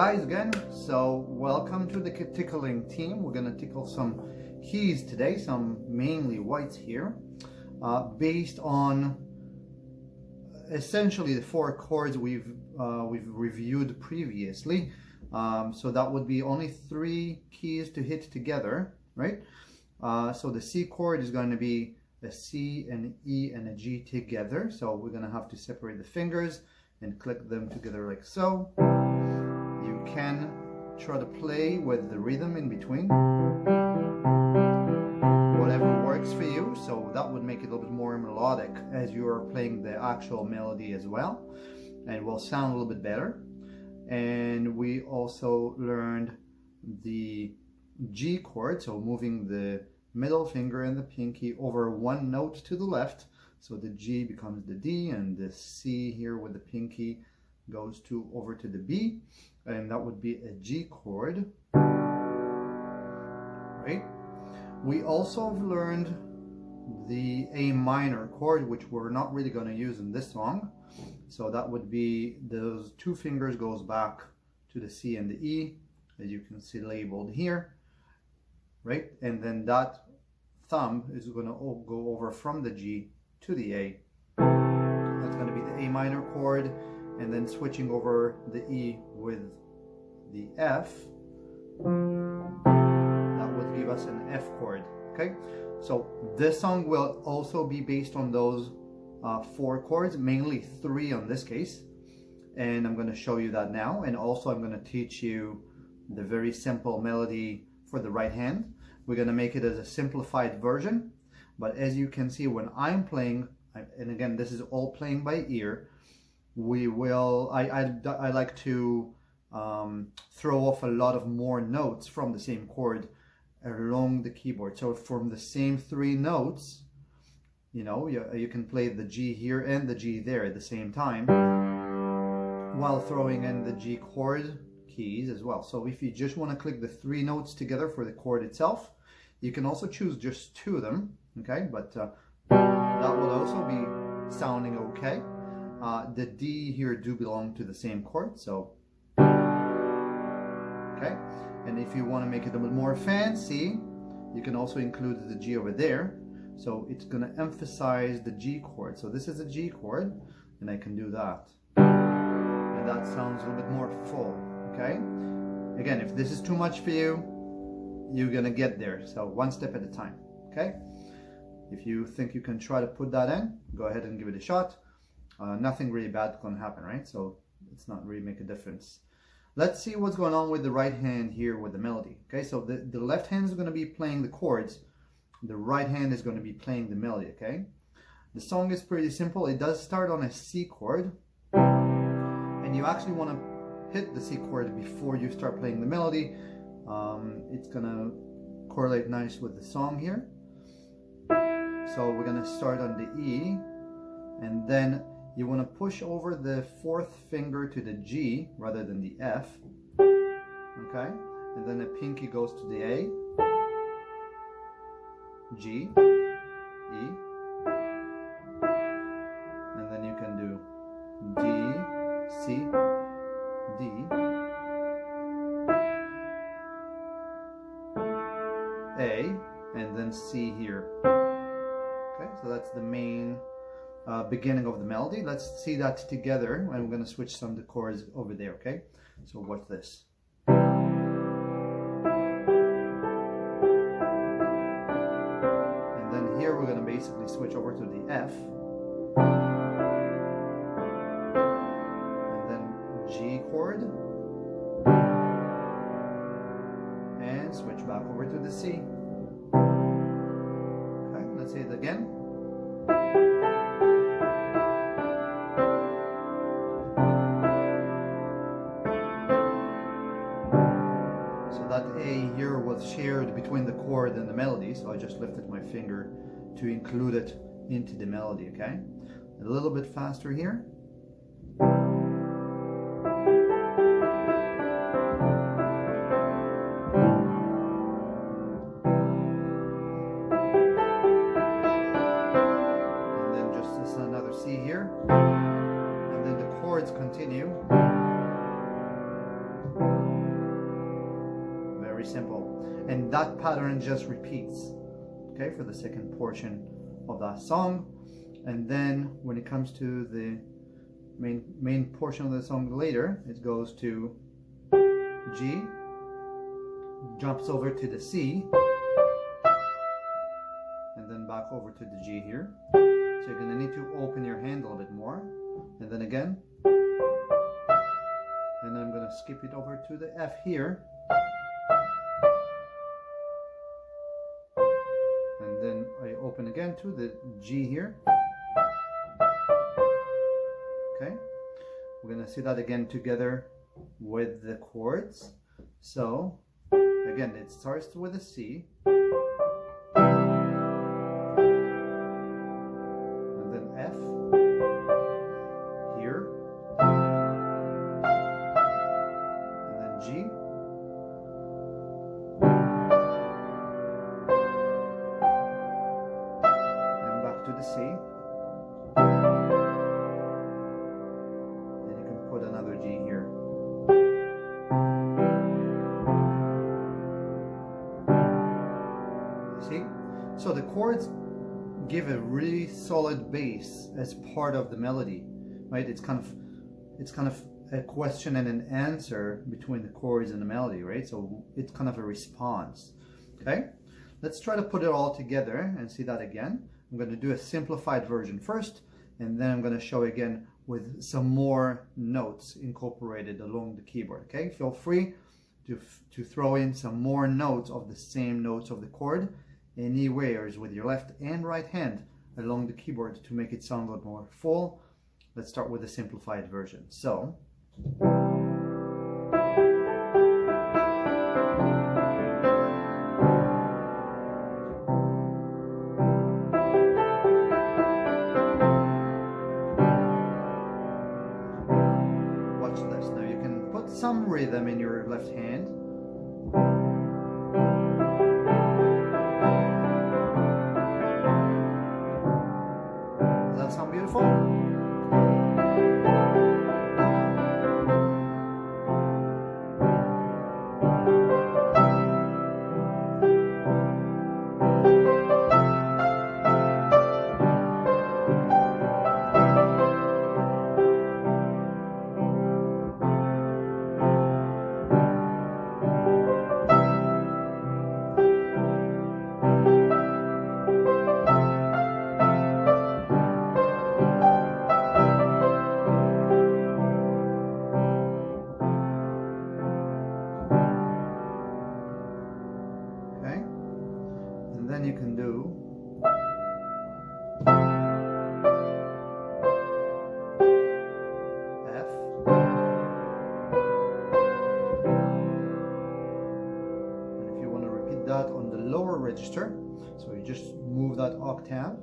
guys again. So welcome to the tickling team. We're gonna tickle some keys today, some mainly whites here, based on essentially the four chords we've reviewed previously. So that would be only 3 keys to hit together, right? So the C chord is going to be a C, an E, and a G together. So we're gonna have to separate the fingers and click them together like so. You can try to play with the rhythm in between, whatever works for you. So that would make it a little bit more melodic as you are playing the actual melody as well, and will sound a little bit better. And we also learned the G chord, so moving the middle finger and the pinky over one note to the left. So the G becomes the D, and the C here with the pinky goes over to the B, and that would be a G chord, right? We also have learned the A minor chord, which we're not really going to use in this song. So that would be those 2 fingers goes back to the C and the E, as you can see labeled here, right? And then that thumb is going to go over from the G to the A. That's going to be the A minor chord, and then switching over the E with the F, that would give us an F chord. Okay, so this song will also be based on those 4 chords, mainly 3 on this case, and I'm going to show you that now. And also I'm going to teach you the very simple melody for the right hand. We're going to make it as a simplified version, but as you can see when I'm playing, and again this is all playing by ear, we will, I like to throw off a lot of more notes from the same chord along the keyboard. So from the same 3 notes, you know, you can play the G here and the G there at the same time, while throwing in the G chord keys as well. So if you just want to click the 3 notes together for the chord itself, you can also choose just 2 of them, okay? But that will also be sounding okay. The D here do belong to the same chord, so okay. And if you want to make it a bit more fancy, you can also include the G over there. So it's going to emphasize the G chord. So this is a G chord, and I can do that. And that sounds a little bit more full, okay? Again, if this is too much for you, you're going to get there. So one step at a time, okay? If you think you can try to put that in, go ahead and give it a shot. Nothing really bad is going to happen, right? So it's not really make a difference. Let's see what's going on with the right hand here with the melody. Okay, so the left hand is going to be playing the chords. The right hand is going to be playing the melody, okay? The song is pretty simple. It does start on a C chord. And you actually want to hit the C chord before you start playing the melody. It's going to correlate nice with the song here. So we're going to start on the E, and then you want to push over the 4th finger to the G rather than the F, okay? And then the pinky goes to the A, G, E, and then you can do D, C, D, A, and then C here. Okay, so that's the main beginning of the melody. Let's see that together, and we're going to switch some of the chords over there, okay? So watch this. And then here we're going to basically switch over to the F, and then G chord, and switch back over to the C. Okay, let's say it again. That A here was shared between the chord and the melody, so I just lifted my finger to include it into the melody, okay? A little bit faster here. And then just this another C here. And then the chords continue. very simple. And that pattern just repeats, okay, for the second portion of that song. And then when it comes to the main portion of the song later, it goes to G, jumps over to the C, and then back over to the G here. So you're going to need to open your hand a little bit more, and then again, and I'm going to skip it over to the F here, and then I open again to the G here. Okay, we're going to see that again together with the chords. So again, it starts with a C, and then F here, and then G, and back to the C. And you can put another G here. See? So the chords give a really solid bass as part of the melody, right? It's kind of a question and an answer between the chords and the melody, right? So it's kind of a response. Okay? Let's try to put it all together and see that again. I'm going to do a simplified version first, and then I'm going to show again with some more notes incorporated along the keyboard. Okay? Feel free to throw in some more notes of the same notes of the chord anywhere with your left and right hand along the keyboard to make it sound a little more full. Let's start with the simplified version. So watch this. Now you can put some rhythm in your left hand. Sound beautiful? And then you can do F, and if you want to repeat that on the lower register, so you just move that octave,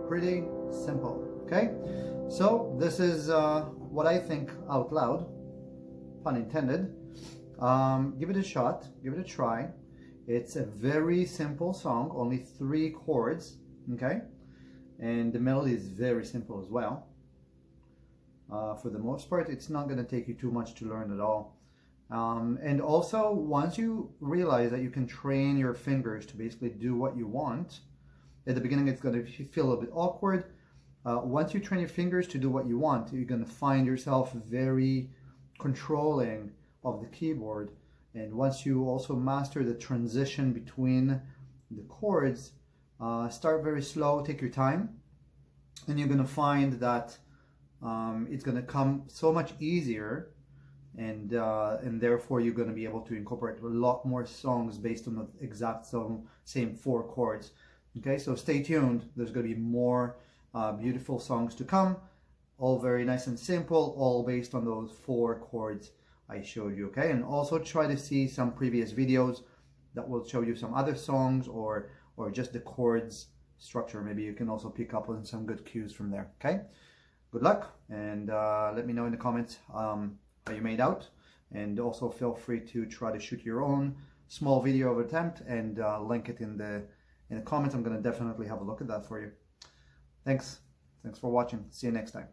pretty simple. Okay, so this is what I think out loud, pun intended. Give it a shot, give it a try. It's a very simple song, only 3 chords, okay? And the melody is very simple as well. For the most part, it's not going to take you too much to learn at all. And also, once you realize that you can train your fingers to basically do what you want, at the beginning it's going to feel a little bit awkward. Once you train your fingers to do what you want, you're going to find yourself very controlling of the keyboard. And once you also master the transition between the chords, start very slow, take your time, and you're going to find that it's going to come so much easier, and therefore you're going to be able to incorporate a lot more songs based on the exact same 4 chords. Okay, so stay tuned. There's going to be more beautiful songs to come, all very nice and simple, all based on those 4 chords I showed you. Okay, and also try to see some previous videos that will show you some other songs or just the chords structure. Maybe you can also pick up on some good cues from there. Okay, good luck, and let me know in the comments how you made out, and also feel free to try to shoot your own small video of attempt and link it in the comments. I'm going to definitely have a look at that for you. Thanks. Thanks for watching. See you next time.